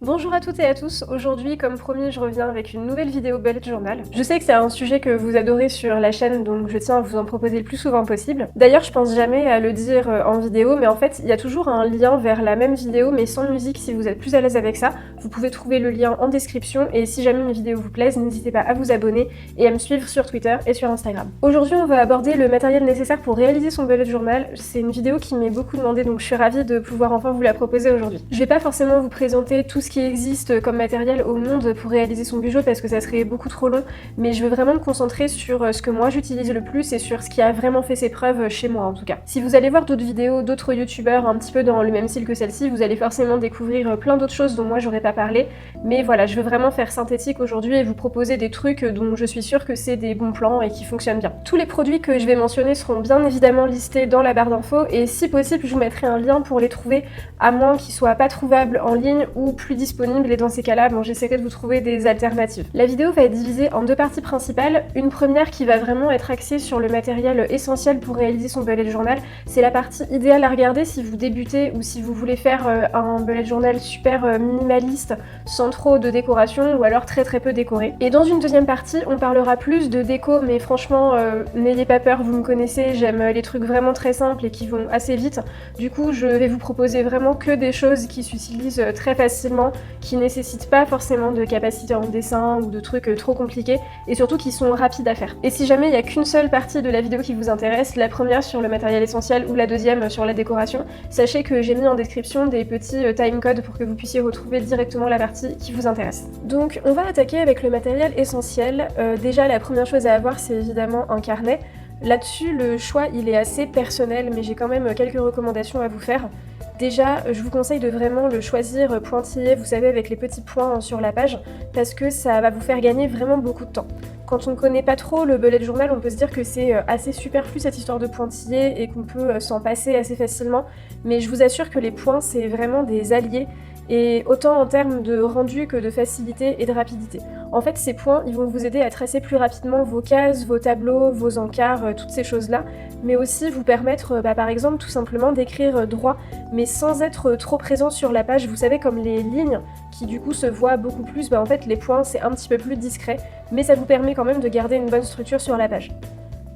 Bonjour à toutes et à tous, aujourd'hui comme promis je reviens avec une nouvelle vidéo bullet journal. Je sais que c'est un sujet que vous adorez sur la chaîne donc je tiens à vous en proposer le plus souvent possible. D'ailleurs je pense jamais à le dire en vidéo mais en fait il y a toujours un lien vers la même vidéo mais sans musique si vous êtes plus à l'aise avec ça. Vous pouvez trouver le lien en description et si jamais une vidéo vous plaise n'hésitez pas à vous abonner et à me suivre sur Twitter et sur Instagram. Aujourd'hui on va aborder le matériel nécessaire pour réaliser son bullet journal. C'est une vidéo qui m'est beaucoup demandée donc je suis ravie de pouvoir enfin vous la proposer aujourd'hui. Je vais pas forcément vous présenter tout ce qui existe comme matériel au monde pour réaliser son bijou parce que ça serait beaucoup trop long, mais je veux vraiment me concentrer sur ce que moi j'utilise le plus et sur ce qui a vraiment fait ses preuves chez moi en tout cas. Si vous allez voir d'autres vidéos d'autres youtubeurs un petit peu dans le même style que celle-ci, vous allez forcément découvrir plein d'autres choses dont moi j'aurais pas parlé, mais voilà, je veux vraiment faire synthétique aujourd'hui et vous proposer des trucs dont je suis sûre que c'est des bons plans et qui fonctionnent bien. Tous les produits que je vais mentionner seront bien évidemment listés dans la barre d'infos et si possible je vous mettrai un lien pour les trouver à moins qu'ils soient pas trouvables en ligne ou plus disponibles et dans ces cas-là, bon, j'essaierai de vous trouver des alternatives. La vidéo va être divisée en deux parties principales. Une première qui va vraiment être axée sur le matériel essentiel pour réaliser son bullet journal. C'est la partie idéale à regarder si vous débutez ou si vous voulez faire un bullet journal super minimaliste, sans trop de décoration ou alors très peu décoré. Et dans une deuxième partie, on parlera plus de déco, mais franchement, n'ayez pas peur, vous me connaissez, j'aime les trucs vraiment très simples et qui vont assez vite. Du coup, je vais vous proposer vraiment que des choses qui s'utilisent très facilement, qui nécessitent pas forcément de capacité en dessin ou de trucs trop compliqués et surtout qui sont rapides à faire. Et si jamais il n'y a qu'une seule partie de la vidéo qui vous intéresse, la première sur le matériel essentiel ou la deuxième sur la décoration, sachez que j'ai mis en description des petits timecodes pour que vous puissiez retrouver directement la partie qui vous intéresse. Donc on va attaquer avec le matériel essentiel. Déjà la première chose à avoir c'est évidemment un carnet. Là-dessus le choix il est assez personnel mais j'ai quand même quelques recommandations à vous faire. Déjà, je vous conseille de vraiment le choisir pointillé, vous savez, avec les petits points sur la page, parce que ça va vous faire gagner vraiment beaucoup de temps. Quand on ne connaît pas trop le bullet journal, on peut se dire que c'est assez superflu cette histoire de pointillé et qu'on peut s'en passer assez facilement, mais je vous assure que les points, c'est vraiment des alliés, et autant en termes de rendu que de facilité et de rapidité. En fait, ces points, ils vont vous aider à tracer plus rapidement vos cases, vos tableaux, vos encarts, toutes ces choses-là, mais aussi vous permettre, par exemple, tout simplement d'écrire droit, mais sans être trop présent sur la page. Vous savez, comme les lignes qui du coup se voient beaucoup plus, en fait, les points, c'est un petit peu plus discret, mais ça vous permet quand même de garder une bonne structure sur la page.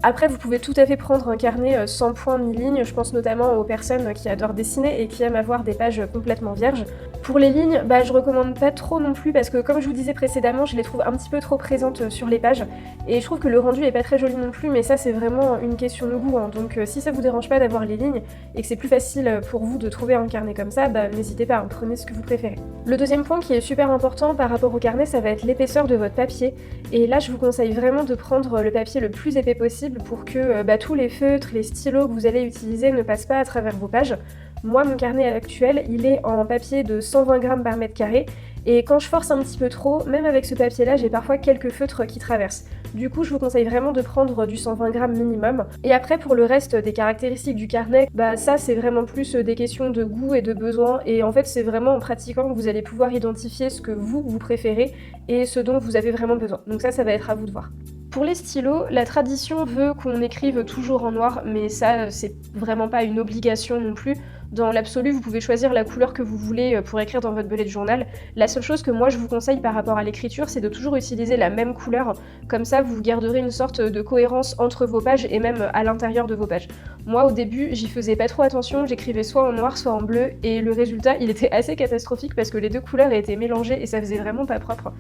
Après, vous pouvez tout à fait prendre un carnet sans points ni lignes, je pense notamment aux personnes qui adorent dessiner et qui aiment avoir des pages complètement vierges. Pour les lignes, je recommande pas trop non plus parce que comme je vous disais précédemment, je les trouve un petit peu trop présentes sur les pages et je trouve que le rendu est pas très joli non plus, mais ça c'est vraiment une question de goût, hein. Donc si ça vous dérange pas d'avoir les lignes et que c'est plus facile pour vous de trouver un carnet comme ça, n'hésitez pas, prenez ce que vous préférez. Le deuxième point qui est super important par rapport au carnet, ça va être l'épaisseur de votre papier et là je vous conseille vraiment de prendre le papier le plus épais possible pour que tous les feutres, les stylos que vous allez utiliser ne passent pas à travers vos pages. Moi, mon carnet actuel, il est en papier de 120 grammes par mètre carré, et quand je force un petit peu trop, même avec ce papier-là, j'ai parfois quelques feutres qui traversent. Du coup, je vous conseille vraiment de prendre du 120 grammes minimum. Et après, pour le reste des caractéristiques du carnet, ça c'est vraiment plus des questions de goût et de besoin, et en fait c'est vraiment en pratiquant que vous allez pouvoir identifier ce que vous préférez et ce dont vous avez vraiment besoin. Donc ça va être à vous de voir. Pour les stylos, la tradition veut qu'on écrive toujours en noir, mais ça, c'est vraiment pas une obligation non plus. Dans l'absolu, vous pouvez choisir la couleur que vous voulez pour écrire dans votre bullet journal. La seule chose que moi je vous conseille par rapport à l'écriture, c'est de toujours utiliser la même couleur. Comme ça, vous garderez une sorte de cohérence entre vos pages et même à l'intérieur de vos pages. Moi, au début, j'y faisais pas trop attention, j'écrivais soit en noir, soit en bleu, et le résultat, il était assez catastrophique parce que les deux couleurs étaient mélangées et ça faisait vraiment pas propre.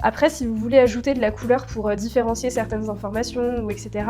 Après, si vous voulez ajouter de la couleur pour différencier certaines informations ou etc.,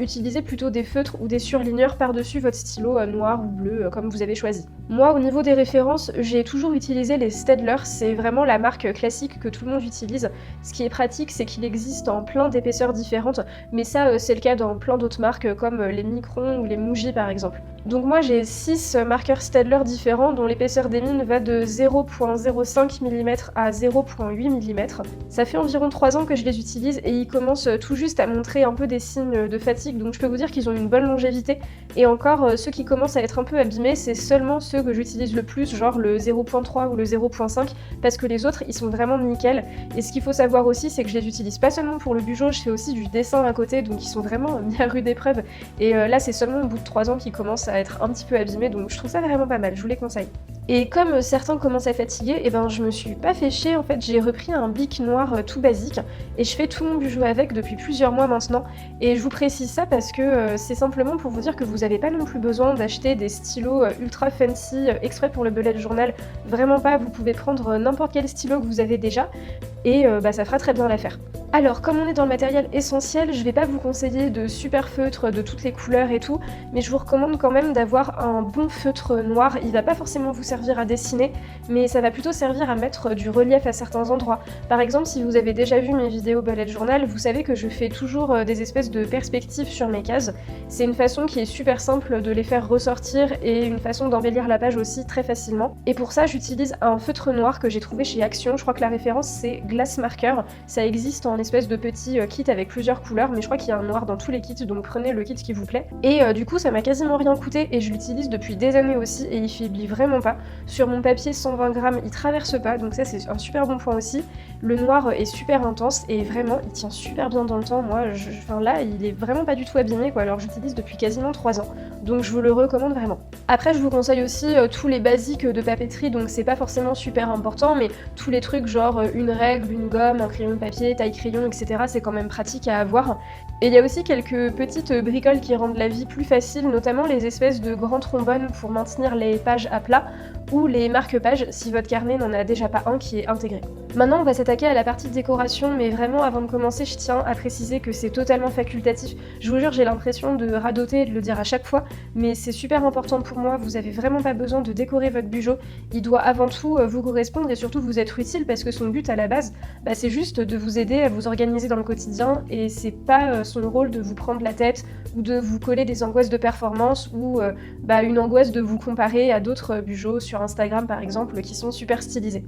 utilisez plutôt des feutres ou des surligneurs par-dessus votre stylo noir ou bleu, comme vous avez choisi. Moi, au niveau des références, j'ai toujours utilisé les Staedtler, c'est vraiment la marque classique que tout le monde utilise. Ce qui est pratique, c'est qu'il existe en plein d'épaisseurs différentes, mais ça, c'est le cas dans plein d'autres marques, comme les Micron ou les Muji par exemple. Donc moi, j'ai 6 marqueurs Staedtler différents, dont l'épaisseur des mines va de 0,05 mm à 0,8 mm. Ça fait environ 3 ans que je les utilise et ils commencent tout juste à montrer un peu des signes de fatigue, donc je peux vous dire qu'ils ont une bonne longévité. Et encore, ceux qui commencent à être un peu abîmés, c'est seulement ceux que j'utilise le plus, genre le 0.3 ou le 0.5, parce que les autres, ils sont vraiment nickel. Et ce qu'il faut savoir aussi, c'est que je les utilise pas seulement pour le bugeot, je fais aussi du dessin à côté, donc ils sont vraiment mis à rude épreuve. Et là, c'est seulement au bout de 3 ans qu'ils commencent à à être un petit peu abîmé, donc je trouve ça vraiment pas mal, je vous les conseille. Et comme certains commencent à fatiguer, et ben je me suis pas fait chier, en fait j'ai repris un bic noir tout basique et je fais tout mon bijou avec depuis plusieurs mois maintenant. Et je vous précise ça parce que c'est simplement pour vous dire que vous avez pas non plus besoin d'acheter des stylos ultra fancy exprès pour le bullet journal, vraiment pas, vous pouvez prendre n'importe quel stylo que vous avez déjà et ça fera très bien l'affaire. Alors, comme on est dans le matériel essentiel, je vais pas vous conseiller de super feutres de toutes les couleurs et tout, mais je vous recommande quand même d'avoir un bon feutre noir. Il va pas forcément vous servir à dessiner, mais ça va plutôt servir à mettre du relief à certains endroits. Par exemple, si vous avez déjà vu mes vidéos bullet journal, vous savez que je fais toujours des espèces de perspectives sur mes cases. C'est une façon qui est super simple de les faire ressortir et une façon d'embellir la page aussi très facilement. Et pour ça, j'utilise un feutre noir que j'ai trouvé chez Action. Je crois que la référence c'est Glass Marker. Ça existe en espèce de petit kit avec plusieurs couleurs, mais je crois qu'il y a un noir dans tous les kits, donc prenez le kit qui vous plaît. Et du coup, ça m'a quasiment rien coûté et je l'utilise depuis des années aussi et il faiblit vraiment pas. Sur mon papier 120 grammes, il traverse pas, donc ça c'est un super bon point aussi. Le noir est super intense et vraiment, il tient super bien dans le temps. Moi, là, il est vraiment pas du tout abîmé quoi, alors j'utilise depuis quasiment 3 ans. Donc je vous le recommande vraiment. Après, je vous conseille aussi tous les basiques de papeterie, donc c'est pas forcément super important, mais tous les trucs genre une règle, une gomme, un crayon de papier, taille crayon, etc. c'est quand même pratique à avoir. Et il y a aussi quelques petites bricoles qui rendent la vie plus facile, notamment les espèces de grands trombones pour maintenir les pages à plat, ou les marque-pages si votre carnet n'en a déjà pas un qui est intégré. Maintenant on va s'attaquer à la partie décoration, mais vraiment avant de commencer je tiens à préciser que c'est totalement facultatif. Je vous jure, j'ai l'impression de radoter et de le dire à chaque fois, mais c'est super important pour moi, vous avez vraiment pas besoin de décorer votre bijou, il doit avant tout vous correspondre et surtout vous être utile parce que son but à la base, c'est juste de vous aider à vous organiser dans le quotidien et c'est pas son rôle de vous prendre la tête ou de vous coller des angoisses de performance ou une angoisse de vous comparer à d'autres bijoux sur Instagram par exemple qui sont super stylisés.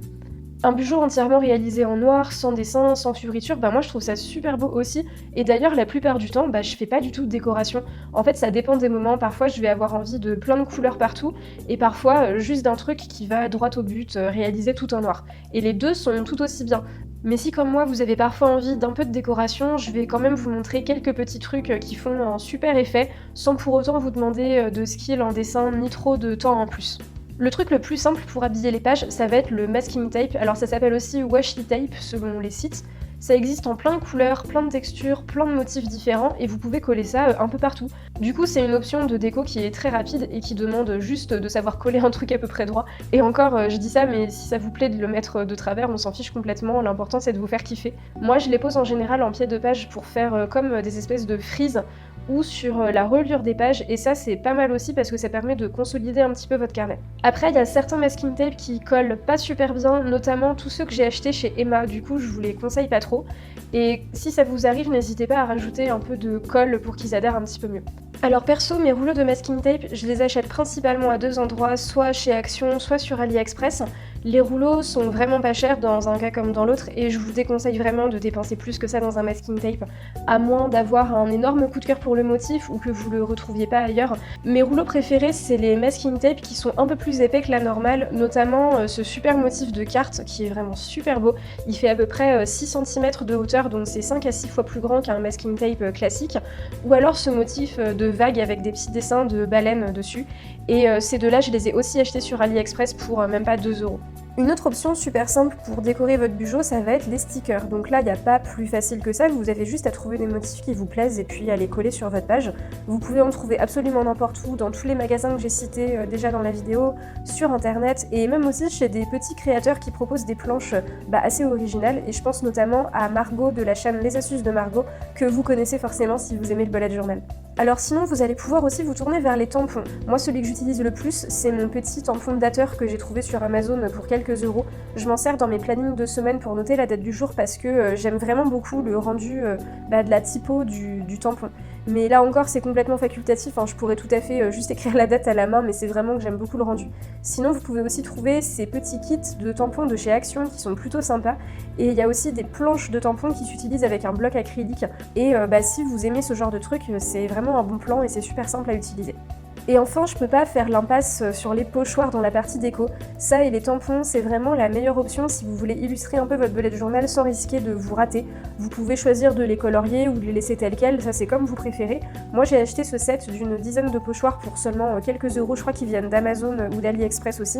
Un bijou entièrement réalisé en noir, sans dessin, sans fioriture, moi je trouve ça super beau aussi, et d'ailleurs la plupart du temps, je fais pas du tout de décoration. En fait ça dépend des moments, parfois je vais avoir envie de plein de couleurs partout, et parfois juste d'un truc qui va droit au but, réalisé tout en noir. Et les deux sont tout aussi bien. Mais si comme moi vous avez parfois envie d'un peu de décoration, je vais quand même vous montrer quelques petits trucs qui font un super effet, sans pour autant vous demander de skill en dessin ni trop de temps en plus. Le truc le plus simple pour habiller les pages, ça va être le masking tape. Alors ça s'appelle aussi washi tape selon les sites. Ça existe en plein de couleurs, plein de textures, plein de motifs différents et vous pouvez coller ça un peu partout. Du coup c'est une option de déco qui est très rapide et qui demande juste de savoir coller un truc à peu près droit. Et encore je dis ça, mais si ça vous plaît de le mettre de travers, on s'en fiche complètement, l'important c'est de vous faire kiffer. Moi je les pose en général en pied de page pour faire comme des espèces de frises ou sur la reliure des pages, et ça c'est pas mal aussi parce que ça permet de consolider un petit peu votre carnet. Après il y a certains masking tape qui collent pas super bien, notamment tous ceux que j'ai achetés chez Emma, du coup je vous les conseille pas trop, et si ça vous arrive n'hésitez pas à rajouter un peu de colle pour qu'ils adhèrent un petit peu mieux. Alors perso, mes rouleaux de masking tape, je les achète principalement à 2 endroits, soit chez Action, soit sur AliExpress. Les rouleaux sont vraiment pas chers dans un cas comme dans l'autre et je vous déconseille vraiment de dépenser plus que ça dans un masking tape, à moins d'avoir un énorme coup de cœur pour le motif ou que vous le retrouviez pas ailleurs. Mes rouleaux préférés, c'est les masking tape qui sont un peu plus épais que la normale, notamment ce super motif de carte qui est vraiment super beau. Il fait à peu près 6 cm de hauteur, donc c'est 5 à 6 fois plus grand qu'un masking tape classique, ou alors ce motif de vague avec des petits dessins de baleines dessus, et ces deux-là je les ai aussi achetés sur AliExpress pour même pas 2€. Une autre option super simple pour décorer votre bijou, ça va être les stickers. Donc là, il n'y a pas plus facile que ça, vous avez juste à trouver des motifs qui vous plaisent et puis à les coller sur votre page. Vous pouvez en trouver absolument n'importe où, dans tous les magasins que j'ai cités déjà dans la vidéo, sur internet, et même aussi chez des petits créateurs qui proposent des planches assez originales, et je pense notamment à Margot de la chaîne Les Astuces de Margot, que vous connaissez forcément si vous aimez le bullet journal. Alors sinon, vous allez pouvoir aussi vous tourner vers les tampons. Moi, celui que j'utilise le plus, c'est mon petit tampon dateur que j'ai trouvé sur Amazon pour quelques euros. Je m'en sers dans mes plannings de semaine pour noter la date du jour parce que j'aime vraiment beaucoup le rendu de la typo du tampon. Mais là encore, c'est complètement facultatif, je pourrais tout à fait juste écrire la date à la main, mais c'est vraiment que j'aime beaucoup le rendu. Sinon, vous pouvez aussi trouver ces petits kits de tampons de chez Action qui sont plutôt sympas, et il y a aussi des planches de tampons qui s'utilisent avec un bloc acrylique, et si vous aimez ce genre de truc, c'est vraiment un bon plan et c'est super simple à utiliser. Et enfin, je peux pas faire l'impasse sur les pochoirs dans la partie déco. Ça et les tampons, c'est vraiment la meilleure option si vous voulez illustrer un peu votre bullet journal sans risquer de vous rater. Vous pouvez choisir de les colorier ou de les laisser tels quels, ça c'est comme vous préférez. Moi j'ai acheté ce set d'une dizaine de pochoirs pour seulement quelques euros, je crois qu'ils viennent d'Amazon ou d'AliExpress aussi.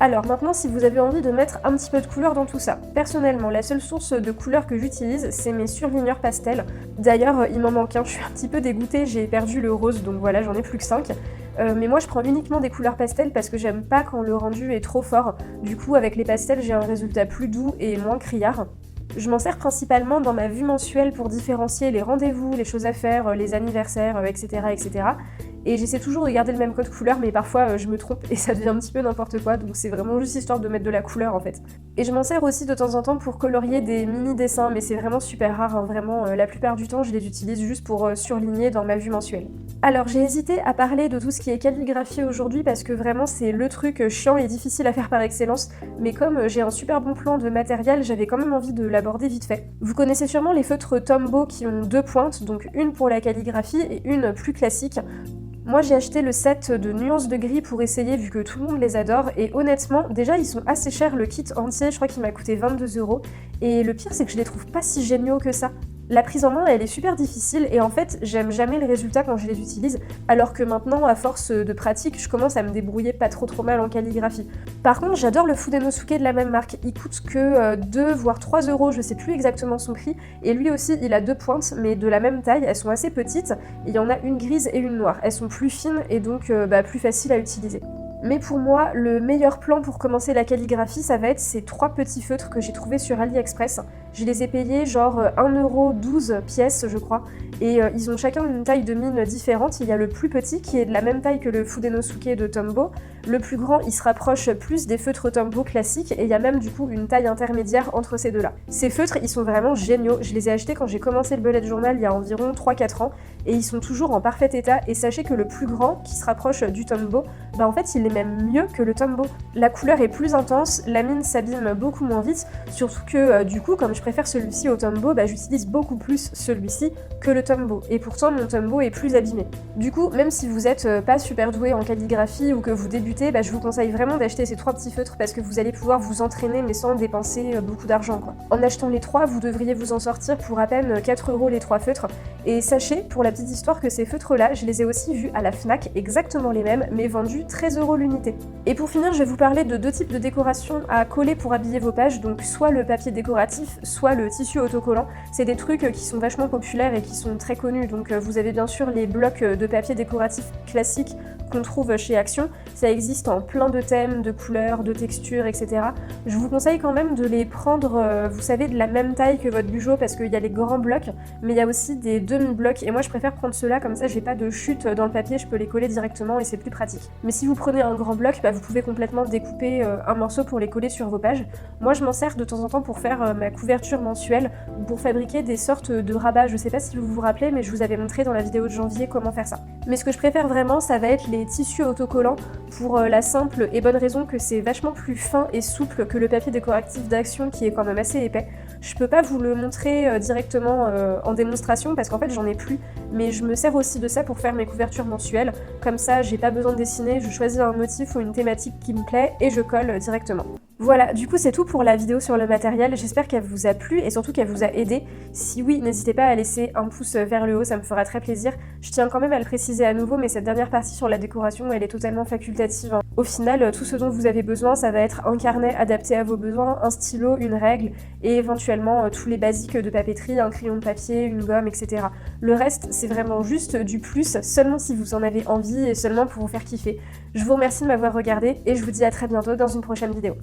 Alors maintenant, si vous avez envie de mettre un petit peu de couleur dans tout ça. Personnellement, la seule source de couleur que j'utilise, c'est mes surligneurs pastels. D'ailleurs, il m'en manque un, je suis un petit peu dégoûtée, j'ai perdu le rose, donc voilà, j'en ai plus que 5. Mais moi je prends uniquement des couleurs pastels parce que j'aime pas quand le rendu est trop fort. Du coup, avec les pastels, j'ai un résultat plus doux et moins criard. Je m'en sers principalement dans ma vue mensuelle pour différencier les rendez-vous, les choses à faire, les anniversaires, etc. etc. Et j'essaie toujours de garder le même code couleur, mais parfois je me trompe et ça devient un petit peu n'importe quoi, donc c'est vraiment juste histoire de mettre de la couleur en fait. Et je m'en sers aussi de temps en temps pour colorier des mini-dessins, mais c'est vraiment super rare, hein, vraiment, la plupart du temps je les utilise juste pour surligner dans ma vue mensuelle. Alors j'ai hésité à parler de tout ce qui est calligraphie aujourd'hui parce que vraiment c'est le truc chiant et difficile à faire par excellence, mais comme j'ai un super bon plan de matériel, j'avais quand même envie de l'aborder vite fait. Vous connaissez sûrement les feutres Tombow qui ont 2 pointes, donc une pour la calligraphie et une plus classique. Moi j'ai acheté le set de nuances de gris pour essayer vu que tout le monde les adore et honnêtement déjà ils sont assez chers, le kit entier je crois qu'il m'a coûté 22 € et le pire c'est que je les trouve pas si géniaux que ça. La prise en main elle est super difficile et en fait j'aime jamais le résultat quand je les utilise alors que maintenant à force de pratique je commence à me débrouiller pas trop mal en calligraphie. Par contre j'adore le Fudenosuke de la même marque, il coûte que 2 voire 3 €, je sais plus exactement son prix et lui aussi il a 2 pointes mais de la même taille, elles sont assez petites et il y en a une grise et une noire, elles sont plus fines et donc plus faciles à utiliser. Mais pour moi, le meilleur plan pour commencer la calligraphie, ça va être ces 3 petits feutres que j'ai trouvés sur AliExpress. Je les ai payés genre 1,12 € pièce, je crois, et ils ont chacun une taille de mine différente. Il y a le plus petit qui est de la même taille que le Fudenosuke de Tombow. Le plus grand, il se rapproche plus des feutres Tombow classiques, et il y a même du coup une taille intermédiaire entre ces deux-là. Ces feutres, ils sont vraiment géniaux. Je les ai achetés quand j'ai commencé le bullet journal il y a environ 3-4 ans, et ils sont toujours en parfait état. Et sachez que le plus grand, qui se rapproche du Tombow, en fait, il est même mieux que le Tombow. La couleur est plus intense, la mine s'abîme beaucoup moins vite, surtout que du coup, comme je préfère celui-ci au Tombow, j'utilise beaucoup plus celui-ci que le Tombow. Et pourtant, mon Tombow est plus abîmé. Du coup, même si vous êtes pas super doué en calligraphie ou que vous débutez, je vous conseille vraiment d'acheter ces 3 petits feutres parce que vous allez pouvoir vous entraîner mais sans dépenser beaucoup d'argent, quoi. En achetant les 3, vous devriez vous en sortir pour à peine 4 € les 3 feutres. Et sachez, pour la petite histoire, que ces feutres-là, je les ai aussi vus à la Fnac, exactement les mêmes, mais vendus 13 € l'unité. Et pour finir, je vais vous parler de 2 types de décorations à coller pour habiller vos pages, donc soit le papier décoratif, soit le tissu autocollant. C'est des trucs qui sont vachement populaires et qui sont très connus, donc vous avez bien sûr les blocs de papier décoratif classiques qu'on trouve chez Action, ça existe en plein de thèmes, de couleurs, de textures, etc. Je vous conseille quand même de les prendre, vous savez, de la même taille que votre bugeot parce qu'il y a les grands blocs, mais il y a aussi des demi-blocs et moi je préfère prendre ceux-là, comme ça j'ai pas de chute dans le papier, je peux les coller directement et c'est plus pratique. Mais si vous prenez un grand bloc, vous pouvez complètement découper un morceau pour les coller sur vos pages. Moi je m'en sers de temps en temps pour faire ma couverture mensuelle ou pour fabriquer des sortes de rabats. Je sais pas si vous vous rappelez, mais je vous avais montré dans la vidéo de janvier comment faire ça. Mais ce que je préfère vraiment, ça va être les tissus autocollants pour la simple et bonne raison que c'est vachement plus fin et souple que le papier décoratif d'Action qui est quand même assez épais. Je peux pas vous le montrer directement en démonstration parce qu'en fait j'en ai plus, mais je me sers aussi de ça pour faire mes couvertures mensuelles. Comme ça, j'ai pas besoin de dessiner, je choisis un motif ou une thématique qui me plaît et je colle directement. Voilà, du coup c'est tout pour la vidéo sur le matériel, j'espère qu'elle vous a plu et surtout qu'elle vous a aidé. Si oui, n'hésitez pas à laisser un pouce vers le haut, ça me fera très plaisir. Je tiens quand même à le préciser à nouveau, mais cette dernière partie sur la décoration, elle est totalement facultative, hein. Au final, tout ce dont vous avez besoin, ça va être un carnet adapté à vos besoins, un stylo, une règle et éventuellement tous les basiques de papeterie, un crayon de papier, une gomme, etc. Le reste, c'est vraiment juste du plus, seulement si vous en avez envie et seulement pour vous faire kiffer. Je vous remercie de m'avoir regardé et je vous dis à très bientôt dans une prochaine vidéo.